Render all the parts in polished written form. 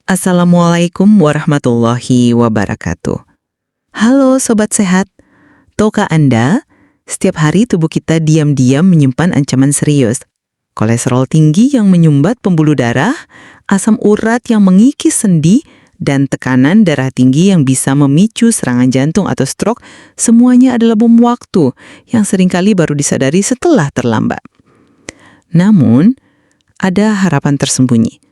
Assalamualaikum warahmatullahi wabarakatuh. Halo Sobat Sehat, tahukah Anda, setiap hari tubuh kita diam-diam menyimpan ancaman serius. Kolesterol tinggi yang menyumbat pembuluh darah, asam urat yang mengikis sendi, dan tekanan darah tinggi yang bisa memicu serangan jantung atau stroke, semuanya adalah bom waktu yang seringkali baru disadari setelah terlambat. Namun, ada harapan tersembunyi.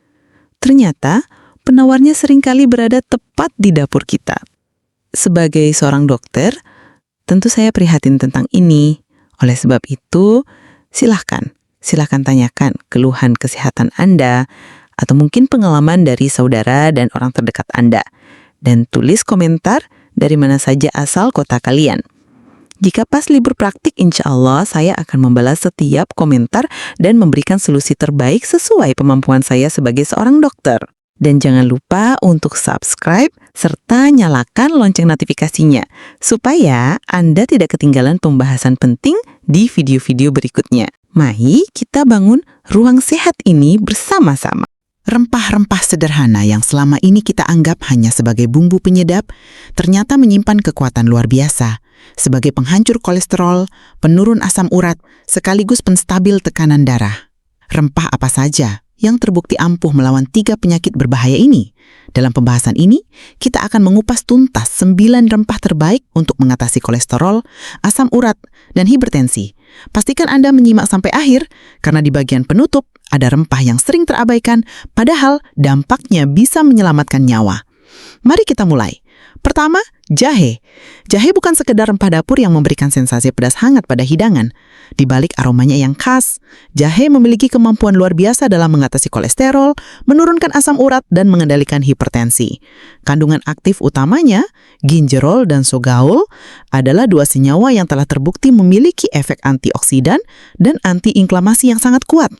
Ternyata, penawarnya seringkali berada tepat di dapur kita. Sebagai seorang dokter, tentu saya prihatin tentang ini. Oleh sebab itu, silahkan tanyakan keluhan kesehatan Anda, atau mungkin pengalaman dari saudara dan orang terdekat Anda. Dan tulis komentar dari mana saja asal kota kalian. Jika pas libur praktik, insya Allah saya akan membalas setiap komentar dan memberikan solusi terbaik sesuai kemampuan saya sebagai seorang dokter. Dan jangan lupa untuk subscribe serta nyalakan lonceng notifikasinya, supaya Anda tidak ketinggalan pembahasan penting di video-video berikutnya. Mari kita bangun ruang sehat ini bersama-sama. Rempah-rempah sederhana yang selama ini kita anggap hanya sebagai bumbu penyedap, ternyata menyimpan kekuatan luar biasa. Sebagai penghancur kolesterol, penurun asam urat, sekaligus penstabil tekanan darah. Rempah apa saja yang terbukti ampuh melawan 3 penyakit berbahaya ini? Dalam pembahasan ini, kita akan mengupas tuntas 9 rempah terbaik untuk mengatasi kolesterol, asam urat, dan hipertensi. Pastikan Anda menyimak sampai akhir, karena di bagian penutup ada rempah yang sering terabaikan, padahal dampaknya bisa menyelamatkan nyawa. Mari kita mulai. Pertama, jahe. Jahe bukan sekedar rempah dapur yang memberikan sensasi pedas hangat pada hidangan. Di balik aromanya yang khas, jahe memiliki kemampuan luar biasa dalam mengatasi kolesterol, menurunkan asam urat, dan mengendalikan hipertensi. Kandungan aktif utamanya, ginjerol dan sogaol, adalah 2 senyawa yang telah terbukti memiliki efek antioksidan dan antiinflamasi yang sangat kuat.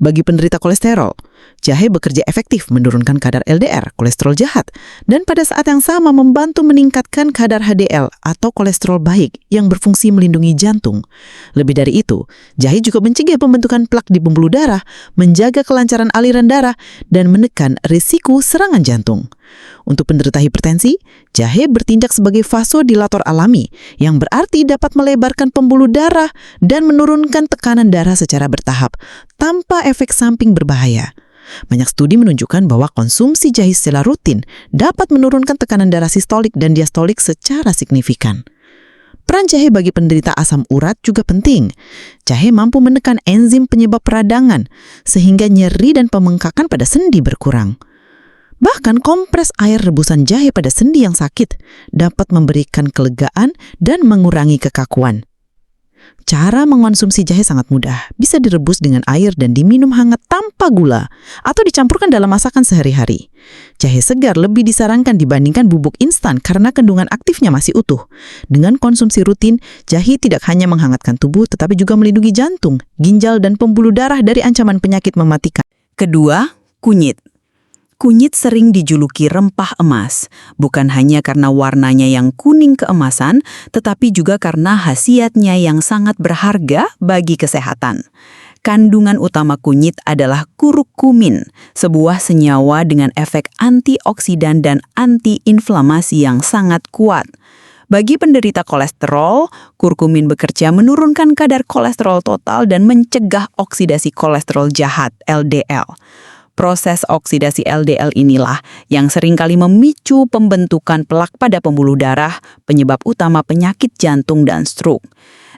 Bagi penderita kolesterol, jahe bekerja efektif menurunkan kadar LDR, kolesterol jahat, dan pada saat yang sama membantu meningkatkan kadar HDL atau kolesterol baik yang berfungsi melindungi jantung. Lebih dari itu, jahe juga mencegah pembentukan plak di pembuluh darah, menjaga kelancaran aliran darah, dan menekan risiko serangan jantung. Untuk penderita hipertensi, jahe bertindak sebagai vasodilator alami, yang berarti dapat melebarkan pembuluh darah dan menurunkan tekanan darah secara bertahap, tanpa efek samping berbahaya. Banyak studi menunjukkan bahwa konsumsi jahe secara rutin dapat menurunkan tekanan darah sistolik dan diastolik secara signifikan. Peran jahe bagi penderita asam urat juga penting. Jahe mampu menekan enzim penyebab peradangan, sehingga nyeri dan pembengkakan pada sendi berkurang. Bahkan kompres air rebusan jahe pada sendi yang sakit dapat memberikan kelegaan dan mengurangi kekakuan. Cara mengonsumsi jahe sangat mudah. Bisa direbus dengan air dan diminum hangat tanpa gula, atau dicampurkan dalam masakan sehari-hari. Jahe segar lebih disarankan dibandingkan bubuk instan karena kandungan aktifnya masih utuh. Dengan konsumsi rutin, jahe tidak hanya menghangatkan tubuh, tetapi juga melindungi jantung, ginjal, dan pembuluh darah dari ancaman penyakit mematikan. Kedua, kunyit. Kunyit sering dijuluki rempah emas, bukan hanya karena warnanya yang kuning keemasan, tetapi juga karena khasiatnya yang sangat berharga bagi kesehatan. Kandungan utama kunyit adalah kurkumin, sebuah senyawa dengan efek antioksidan dan antiinflamasi yang sangat kuat. Bagi penderita kolesterol, kurkumin bekerja menurunkan kadar kolesterol total dan mencegah oksidasi kolesterol jahat, LDL. Proses oksidasi LDL inilah yang seringkali memicu pembentukan plak pada pembuluh darah, penyebab utama penyakit jantung dan stroke.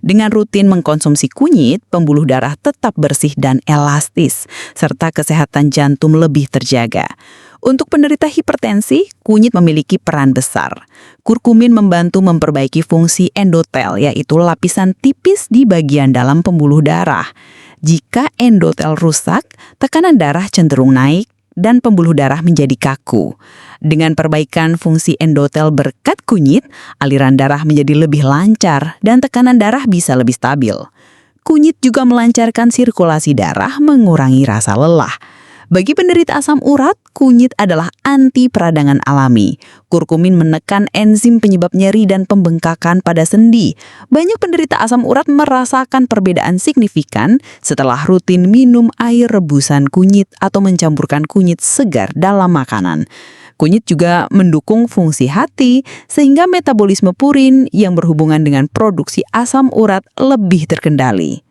Dengan rutin mengkonsumsi kunyit, pembuluh darah tetap bersih dan elastis, serta kesehatan jantung lebih terjaga. Untuk penderita hipertensi, kunyit memiliki peran besar. Kurkumin membantu memperbaiki fungsi endotel, yaitu lapisan tipis di bagian dalam pembuluh darah. Jika endotel rusak, tekanan darah cenderung naik dan pembuluh darah menjadi kaku. Dengan perbaikan fungsi endotel berkat kunyit, aliran darah menjadi lebih lancar dan tekanan darah bisa lebih stabil. Kunyit juga melancarkan sirkulasi darah, mengurangi rasa lelah. Bagi penderita asam urat, kunyit adalah anti peradangan alami. Kurkumin menekan enzim penyebab nyeri dan pembengkakan pada sendi. Banyak penderita asam urat merasakan perbedaan signifikan setelah rutin minum air rebusan kunyit atau mencampurkan kunyit segar dalam makanan. Kunyit juga mendukung fungsi hati, sehingga metabolisme purin yang berhubungan dengan produksi asam urat lebih terkendali.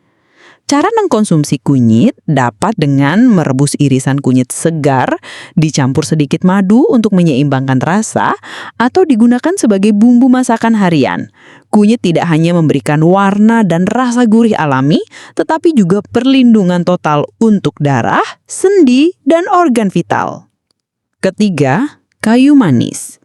Cara mengkonsumsi kunyit dapat dengan merebus irisan kunyit segar, dicampur sedikit madu untuk menyeimbangkan rasa, atau digunakan sebagai bumbu masakan harian. Kunyit tidak hanya memberikan warna dan rasa gurih alami, tetapi juga perlindungan total untuk darah, sendi, dan organ vital. Ketiga, kayu manis.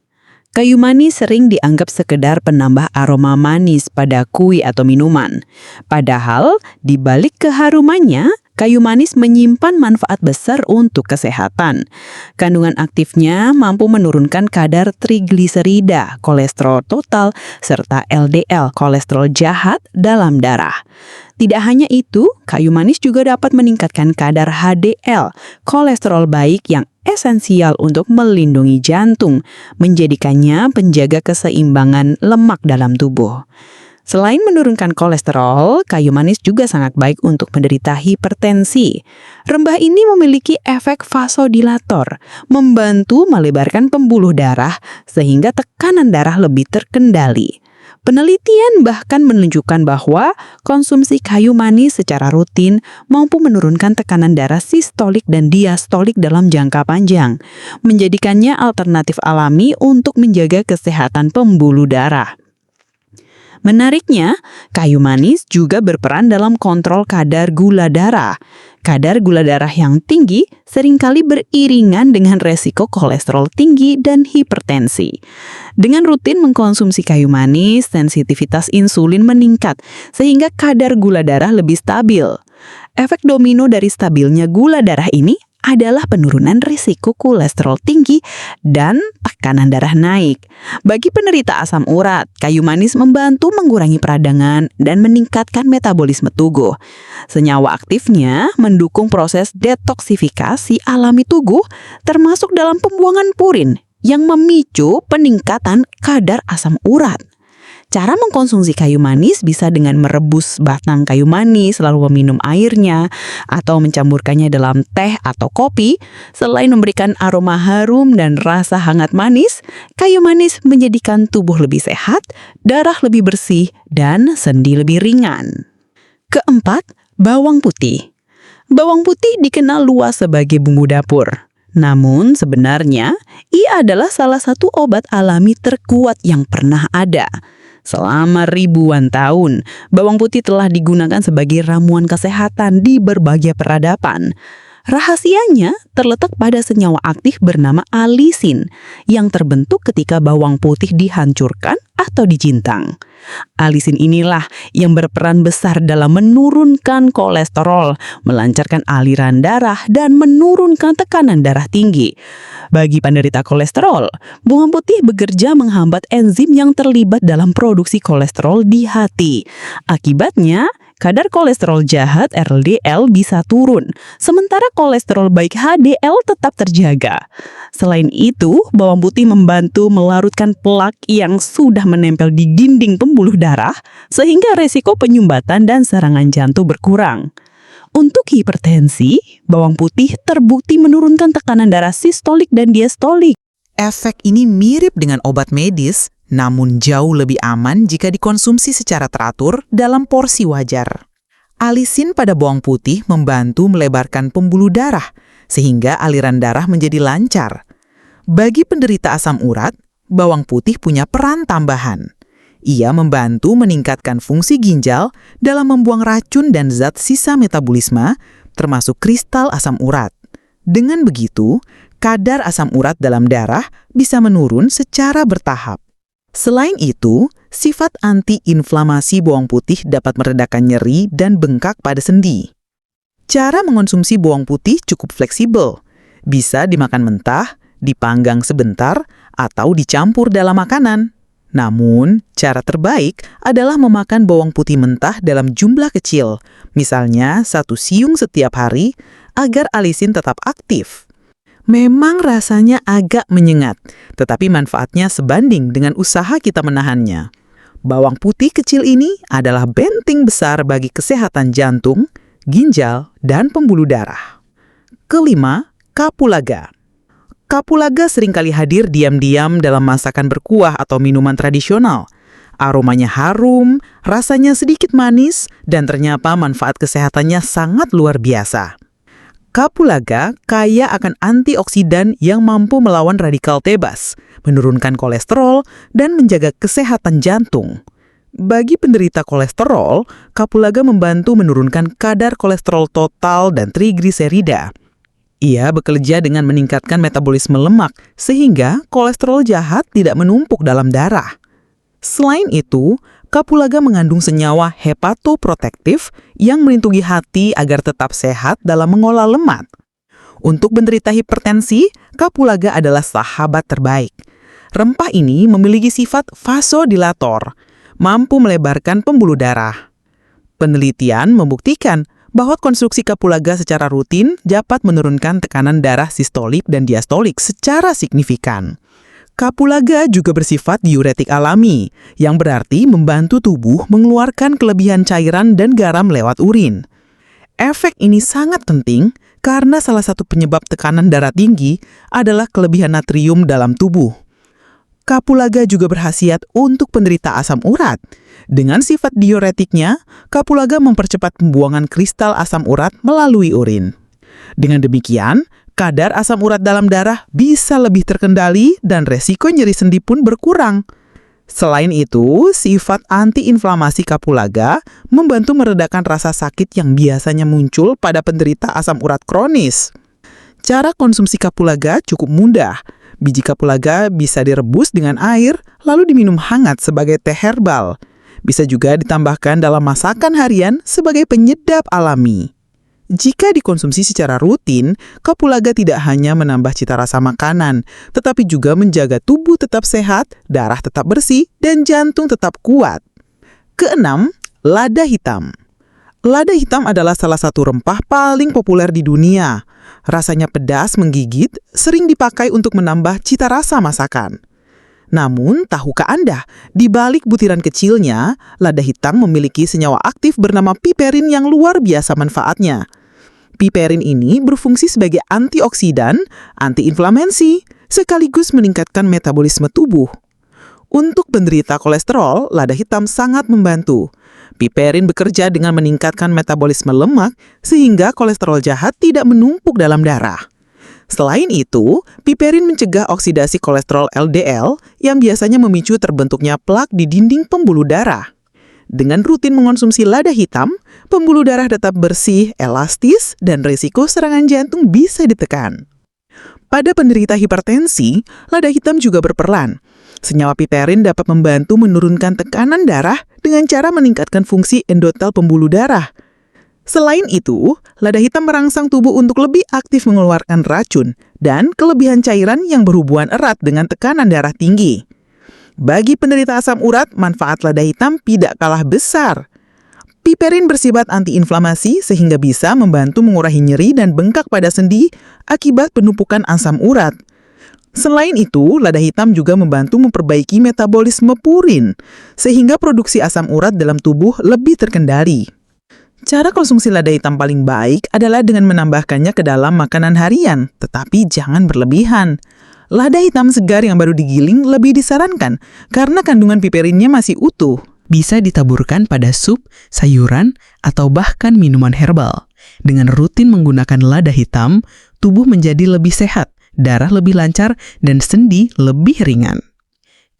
Kayu manis sering dianggap sekedar penambah aroma manis pada kue atau minuman. Padahal, di balik keharumannya, kayu manis menyimpan manfaat besar untuk kesehatan. Kandungan aktifnya mampu menurunkan kadar trigliserida, kolesterol total, serta LDL, kolesterol jahat dalam darah. Tidak hanya itu, kayu manis juga dapat meningkatkan kadar HDL, kolesterol baik yang esensial untuk melindungi jantung, menjadikannya penjaga keseimbangan lemak dalam tubuh. Selain menurunkan kolesterol, kayu manis juga sangat baik untuk penderita hipertensi. Rempah ini memiliki efek vasodilator, membantu melebarkan pembuluh darah sehingga tekanan darah lebih terkendali. Penelitian bahkan menunjukkan bahwa konsumsi kayu manis secara rutin mampu menurunkan tekanan darah sistolik dan diastolik dalam jangka panjang, menjadikannya alternatif alami untuk menjaga kesehatan pembuluh darah. Menariknya, kayu manis juga berperan dalam kontrol kadar gula darah. Kadar gula darah yang tinggi seringkali beriringan dengan resiko kolesterol tinggi dan hipertensi. Dengan rutin mengkonsumsi kayu manis, sensitivitas insulin meningkat sehingga kadar gula darah lebih stabil. Efek domino dari stabilnya gula darah ini adalah penurunan risiko kolesterol tinggi dan tekanan darah naik. Bagi penderita asam urat, kayu manis membantu mengurangi peradangan dan meningkatkan metabolisme tubuh. Senyawa aktifnya mendukung proses detoksifikasi alami tubuh, termasuk dalam pembuangan purin yang memicu peningkatan kadar asam urat. Cara mengkonsumsi kayu manis bisa dengan merebus batang kayu manis lalu meminum airnya atau mencampurkannya dalam teh atau kopi. Selain memberikan aroma harum dan rasa hangat manis, kayu manis menjadikan tubuh lebih sehat, darah lebih bersih, dan sendi lebih ringan. Keempat, bawang putih. Bawang putih dikenal luas sebagai bumbu dapur. Namun sebenarnya, ia adalah salah satu obat alami terkuat yang pernah ada. Selama ribuan tahun, bawang putih telah digunakan sebagai ramuan kesehatan di berbagai peradaban. Rahasianya terletak pada senyawa aktif bernama alisin yang terbentuk ketika bawang putih dihancurkan atau dijintang. Alisin inilah yang berperan besar dalam menurunkan kolesterol, melancarkan aliran darah, dan menurunkan tekanan darah tinggi. Bagi penderita kolesterol, bawang putih bekerja menghambat enzim yang terlibat dalam produksi kolesterol di hati. Akibatnya, kadar kolesterol jahat LDL bisa turun, sementara kolesterol baik HDL tetap terjaga. Selain itu, bawang putih membantu melarutkan plak yang sudah menempel di dinding pembuluh darah, sehingga resiko penyumbatan dan serangan jantung berkurang. Untuk hipertensi, bawang putih terbukti menurunkan tekanan darah sistolik dan diastolik. Efek ini mirip dengan obat medis, namun jauh lebih aman jika dikonsumsi secara teratur dalam porsi wajar. Alisin pada bawang putih membantu melebarkan pembuluh darah, sehingga aliran darah menjadi lancar. Bagi penderita asam urat, bawang putih punya peran tambahan. Ia membantu meningkatkan fungsi ginjal dalam membuang racun dan zat sisa metabolisme, termasuk kristal asam urat. Dengan begitu, kadar asam urat dalam darah bisa menurun secara bertahap. Selain itu, sifat anti-inflamasi bawang putih dapat meredakan nyeri dan bengkak pada sendi. Cara mengonsumsi bawang putih cukup fleksibel. Bisa dimakan mentah, dipanggang sebentar, atau dicampur dalam makanan. Namun, cara terbaik adalah memakan bawang putih mentah dalam jumlah kecil, misalnya 1 siung setiap hari, agar alisin tetap aktif. Memang rasanya agak menyengat, tetapi manfaatnya sebanding dengan usaha kita menahannya. Bawang putih kecil ini adalah benteng besar bagi kesehatan jantung, ginjal, dan pembuluh darah. Kelima, kapulaga. Kapulaga seringkali hadir diam-diam dalam masakan berkuah atau minuman tradisional. Aromanya harum, rasanya sedikit manis, dan ternyata manfaat kesehatannya sangat luar biasa. Kapulaga kaya akan antioksidan yang mampu melawan radikal bebas, menurunkan kolesterol, dan menjaga kesehatan jantung. Bagi penderita kolesterol, kapulaga membantu menurunkan kadar kolesterol total dan trigliserida. Ia bekerja dengan meningkatkan metabolisme lemak, sehingga kolesterol jahat tidak menumpuk dalam darah. Selain itu, kapulaga mengandung senyawa hepatoprotektif yang melindungi hati agar tetap sehat dalam mengolah lemak. Untuk penderita hipertensi, kapulaga adalah sahabat terbaik. Rempah ini memiliki sifat vasodilator, mampu melebarkan pembuluh darah. Penelitian membuktikan bahwa konsumsi kapulaga secara rutin dapat menurunkan tekanan darah sistolik dan diastolik secara signifikan. Kapulaga juga bersifat diuretik alami, yang berarti membantu tubuh mengeluarkan kelebihan cairan dan garam lewat urin. Efek ini sangat penting karena salah satu penyebab tekanan darah tinggi adalah kelebihan natrium dalam tubuh. Kapulaga juga berkhasiat untuk penderita asam urat. Dengan sifat diuretiknya, kapulaga mempercepat pembuangan kristal asam urat melalui urin. Dengan demikian, kadar asam urat dalam darah bisa lebih terkendali dan resiko nyeri sendi pun berkurang. Selain itu, sifat antiinflamasi kapulaga membantu meredakan rasa sakit yang biasanya muncul pada penderita asam urat kronis. Cara konsumsi kapulaga cukup mudah. Biji kapulaga bisa direbus dengan air, lalu diminum hangat sebagai teh herbal. Bisa juga ditambahkan dalam masakan harian sebagai penyedap alami. Jika dikonsumsi secara rutin, kapulaga tidak hanya menambah cita rasa makanan, tetapi juga menjaga tubuh tetap sehat, darah tetap bersih, dan jantung tetap kuat. Keenam, lada hitam. Lada hitam adalah salah satu rempah paling populer di dunia. Rasanya pedas menggigit, sering dipakai untuk menambah cita rasa masakan. Namun, tahukah Anda, di balik butiran kecilnya, lada hitam memiliki senyawa aktif bernama piperin yang luar biasa manfaatnya. Piperin ini berfungsi sebagai antioksidan, antiinflamasi, sekaligus meningkatkan metabolisme tubuh. Untuk penderita kolesterol, lada hitam sangat membantu. Piperin bekerja dengan meningkatkan metabolisme lemak, sehingga kolesterol jahat tidak menumpuk dalam darah. Selain itu, piperin mencegah oksidasi kolesterol LDL yang biasanya memicu terbentuknya plak di dinding pembuluh darah. Dengan rutin mengonsumsi lada hitam, pembuluh darah tetap bersih, elastis, dan risiko serangan jantung bisa ditekan. Pada penderita hipertensi, lada hitam juga berperan. Senyawa piperin dapat membantu menurunkan tekanan darah dengan cara meningkatkan fungsi endotel pembuluh darah. Selain itu, lada hitam merangsang tubuh untuk lebih aktif mengeluarkan racun dan kelebihan cairan yang berhubungan erat dengan tekanan darah tinggi. Bagi penderita asam urat, manfaat lada hitam tidak kalah besar. Piperin bersifat antiinflamasi sehingga bisa membantu mengurangi nyeri dan bengkak pada sendi akibat penumpukan asam urat. Selain itu, lada hitam juga membantu memperbaiki metabolisme purin, sehingga produksi asam urat dalam tubuh lebih terkendali. Cara konsumsi lada hitam paling baik adalah dengan menambahkannya ke dalam makanan harian, tetapi jangan berlebihan. Lada hitam segar yang baru digiling lebih disarankan karena kandungan piperinnya masih utuh. Bisa ditaburkan pada sup, sayuran, atau bahkan minuman herbal. Dengan rutin menggunakan lada hitam, tubuh menjadi lebih sehat, darah lebih lancar, dan sendi lebih ringan.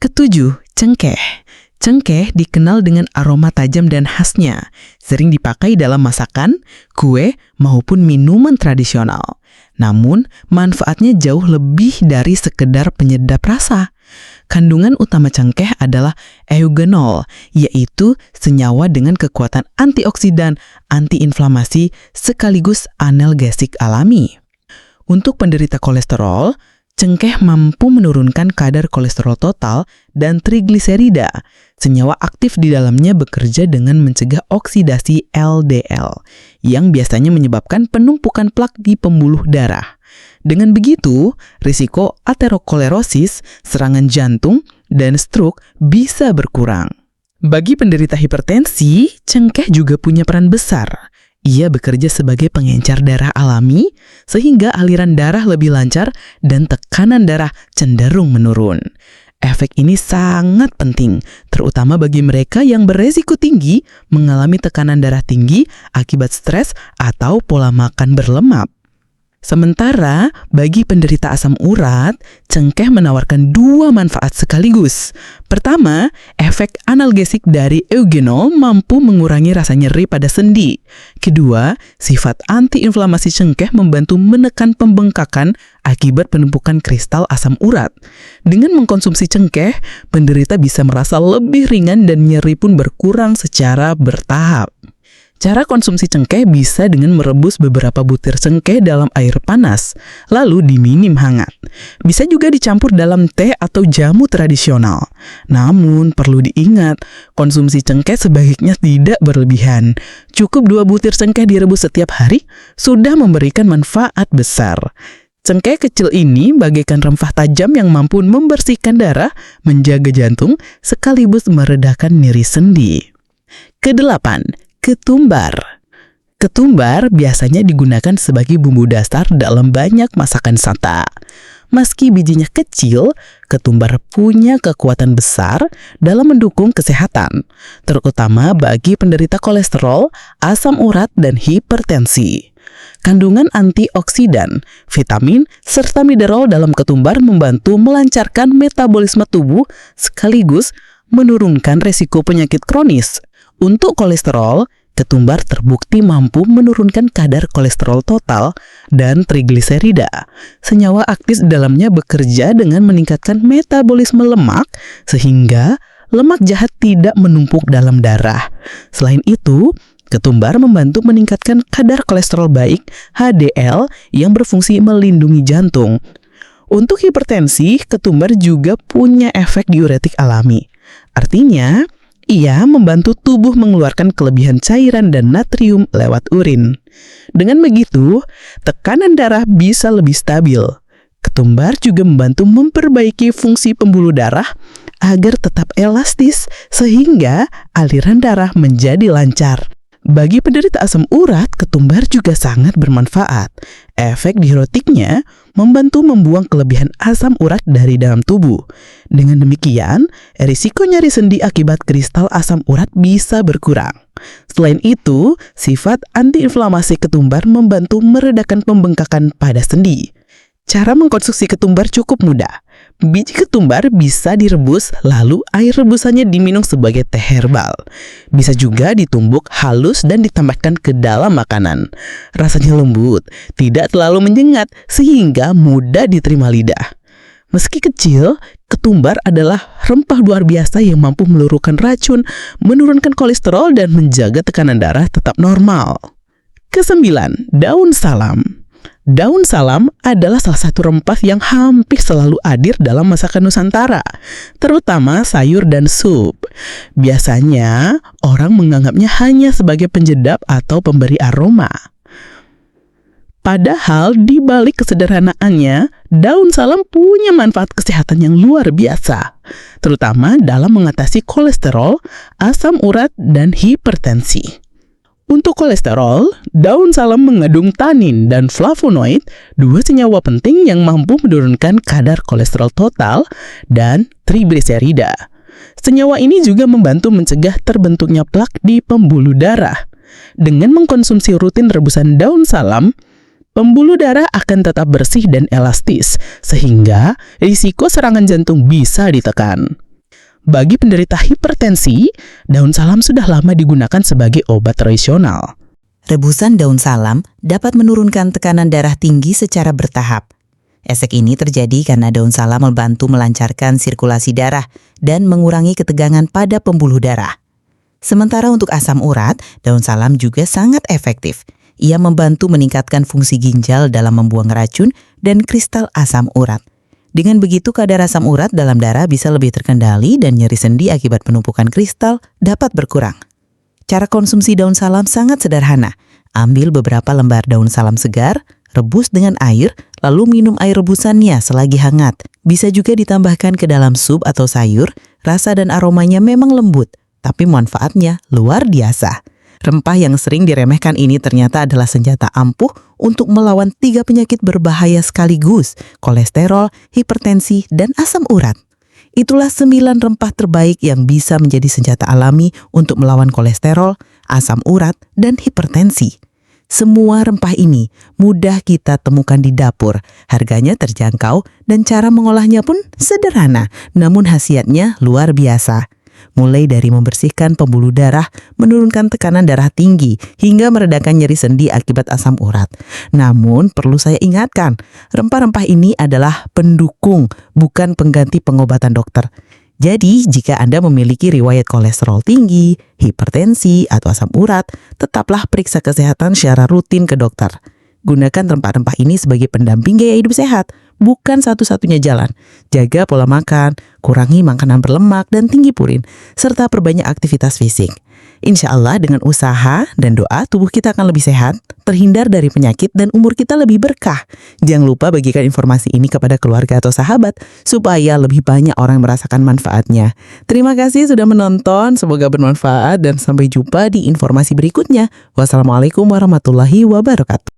Ketujuh, cengkeh. Cengkeh dikenal dengan aroma tajam dan khasnya, sering dipakai dalam masakan, kue, maupun minuman tradisional. Namun, manfaatnya jauh lebih dari sekedar penyedap rasa. Kandungan utama cengkeh adalah eugenol, yaitu senyawa dengan kekuatan antioksidan, antiinflamasi, sekaligus analgesik alami. Untuk penderita kolesterol, Cengkeh mampu menurunkan kadar kolesterol total dan trigliserida. Senyawa aktif di dalamnya bekerja dengan mencegah oksidasi LDL, yang biasanya menyebabkan penumpukan plak di pembuluh darah. Dengan begitu, risiko aterosklerosis, serangan jantung, dan stroke bisa berkurang. Bagi penderita hipertensi, cengkeh juga punya peran besar. Ia bekerja sebagai pengencer darah alami, sehingga aliran darah lebih lancar dan tekanan darah cenderung menurun. Efek ini sangat penting, terutama bagi mereka yang beresiko tinggi mengalami tekanan darah tinggi akibat stres atau pola makan berlemak. Sementara, bagi penderita asam urat, cengkeh menawarkan dua manfaat sekaligus. Pertama, efek analgesik dari eugenol mampu mengurangi rasa nyeri pada sendi. Kedua, sifat antiinflamasi cengkeh membantu menekan pembengkakan akibat penumpukan kristal asam urat. Dengan mengkonsumsi cengkeh, penderita bisa merasa lebih ringan dan nyeri pun berkurang secara bertahap. Cara konsumsi cengkeh bisa dengan merebus beberapa butir cengkeh dalam air panas, lalu diminum hangat. Bisa juga dicampur dalam teh atau jamu tradisional. Namun, perlu diingat, konsumsi cengkeh sebaiknya tidak berlebihan. Cukup 2 butir cengkeh direbus setiap hari, sudah memberikan manfaat besar. Cengkeh kecil ini bagaikan rempah tajam yang mampu membersihkan darah, menjaga jantung, sekaligus meredakan nyeri sendi. Kedelapan, ketumbar. Ketumbar biasanya digunakan sebagai bumbu dasar dalam banyak masakan santa. Meski bijinya kecil, ketumbar punya kekuatan besar dalam mendukung kesehatan, terutama bagi penderita kolesterol, asam urat, dan hipertensi. Kandungan antioksidan, vitamin, serta mineral dalam ketumbar membantu melancarkan metabolisme tubuh sekaligus menurunkan resiko penyakit kronis. Untuk kolesterol, ketumbar terbukti mampu menurunkan kadar kolesterol total dan trigliserida. Senyawa aktif di dalamnya bekerja dengan meningkatkan metabolisme lemak sehingga lemak jahat tidak menumpuk dalam darah. Selain itu, ketumbar membantu meningkatkan kadar kolesterol baik HDL yang berfungsi melindungi jantung. Untuk hipertensi, ketumbar juga punya efek diuretik alami. Artinya, ia membantu tubuh mengeluarkan kelebihan cairan dan natrium lewat urin. Dengan begitu, tekanan darah bisa lebih stabil. Ketumbar juga membantu memperbaiki fungsi pembuluh darah agar tetap elastis sehingga aliran darah menjadi lancar. Bagi penderita asam urat, ketumbar juga sangat bermanfaat. Efek diuretiknya membantu membuang kelebihan asam urat dari dalam tubuh. Dengan demikian, risiko nyeri sendi akibat kristal asam urat bisa berkurang. Selain itu, sifat antiinflamasi ketumbar membantu meredakan pembengkakan pada sendi. Cara mengkonsumsi ketumbar cukup mudah. Biji ketumbar bisa direbus, lalu air rebusannya diminum sebagai teh herbal. Bisa juga ditumbuk halus dan ditambahkan ke dalam makanan. Rasanya lembut, tidak terlalu menyengat, sehingga mudah diterima lidah. Meski kecil, ketumbar adalah rempah luar biasa yang mampu meluruhkan racun, menurunkan kolesterol, dan menjaga tekanan darah tetap normal. Kesembilan, daun salam. Daun salam adalah salah satu rempah yang hampir selalu hadir dalam masakan Nusantara, terutama sayur dan sup. Biasanya, orang menganggapnya hanya sebagai penjedap atau pemberi aroma. Padahal di balik kesederhanaannya, daun salam punya manfaat kesehatan yang luar biasa, terutama dalam mengatasi kolesterol, asam urat, dan hipertensi. Untuk kolesterol, daun salam mengandung tanin dan flavonoid, 2 senyawa penting yang mampu menurunkan kadar kolesterol total dan trigliserida. Senyawa ini juga membantu mencegah terbentuknya plak di pembuluh darah. Dengan mengkonsumsi rutin rebusan daun salam, pembuluh darah akan tetap bersih dan elastis, sehingga risiko serangan jantung bisa ditekan. Bagi penderita hipertensi, daun salam sudah lama digunakan sebagai obat tradisional. Rebusan daun salam dapat menurunkan tekanan darah tinggi secara bertahap. Efek ini terjadi karena daun salam membantu melancarkan sirkulasi darah dan mengurangi ketegangan pada pembuluh darah. Sementara untuk asam urat, daun salam juga sangat efektif. Ia membantu meningkatkan fungsi ginjal dalam membuang racun dan kristal asam urat. Dengan begitu kadar asam urat dalam darah bisa lebih terkendali dan nyeri sendi akibat penumpukan kristal dapat berkurang. Cara konsumsi daun salam sangat sederhana. Ambil beberapa lembar daun salam segar, rebus dengan air, lalu minum air rebusannya selagi hangat. Bisa juga ditambahkan ke dalam sup atau sayur, rasa dan aromanya memang lembut, tapi manfaatnya luar biasa. Rempah yang sering diremehkan ini ternyata adalah senjata ampuh untuk melawan 3 penyakit berbahaya sekaligus, kolesterol, hipertensi, dan asam urat. Itulah 9 rempah terbaik yang bisa menjadi senjata alami untuk melawan kolesterol, asam urat, dan hipertensi. Semua rempah ini mudah kita temukan di dapur, harganya terjangkau, dan cara mengolahnya pun sederhana, namun khasiatnya luar biasa. Mulai dari membersihkan pembuluh darah, menurunkan tekanan darah tinggi, hingga meredakan nyeri sendi akibat asam urat. Namun, perlu saya ingatkan, rempah-rempah ini adalah pendukung, bukan pengganti pengobatan dokter. Jadi, jika Anda memiliki riwayat kolesterol tinggi, hipertensi, atau asam urat, tetaplah periksa kesehatan secara rutin ke dokter. Gunakan rempah-rempah ini sebagai pendamping gaya hidup sehat, bukan satu-satunya jalan. Jaga pola makan, kurangi makanan berlemak dan tinggi purin, serta perbanyak aktivitas fisik. Insya Allah dengan usaha dan doa tubuh kita akan lebih sehat, terhindar dari penyakit dan umur kita lebih berkah. Jangan lupa bagikan informasi ini kepada keluarga atau sahabat supaya lebih banyak orang merasakan manfaatnya. Terima kasih sudah menonton, semoga bermanfaat dan sampai jumpa di informasi berikutnya. Wassalamualaikum warahmatullahi wabarakatuh.